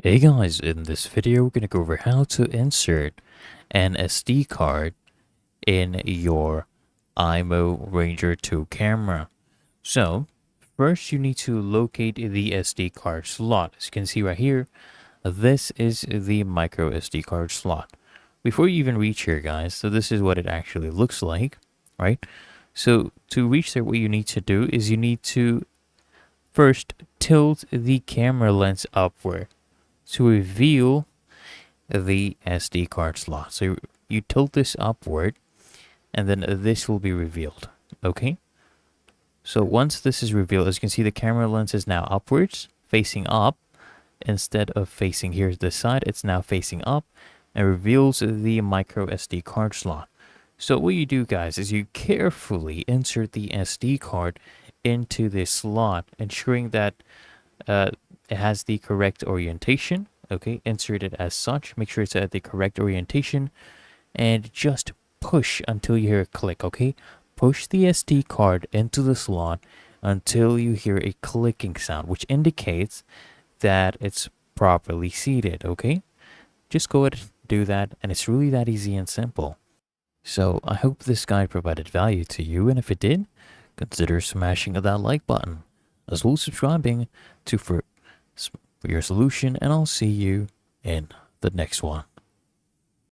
Hey guys, in this video we're going to go over how to insert an SD card in your Imou Ranger 2 camera. So first you need to locate the SD card slot. As you can see right here, this is the micro SD card slot. Before you even reach here guys, so this is what it actually looks like, right? So to reach there, what you need to do is you need to first tilt the camera lens upward to reveal the SD card slot. So you tilt this upward and then this will be revealed. Okay. So once this is revealed, as you can see, the camera lens is now upwards, facing up. Instead of facing here to the side, it's now facing up and reveals the micro SD card slot. So what you do guys is you carefully insert the SD card into this slot, ensuring that it has the correct orientation. Okay, insert it as such, make sure it's at the correct orientation, and just push until you hear a click. Okay, push the SD card into the slot until you hear a clicking sound, which indicates that it's properly seated. Okay, just go ahead and do that, and it's really that easy and simple. So I hope this guide provided value to you, and if it did, consider smashing that like button, as well as subscribing to for your solution, and I'll see you in the next one.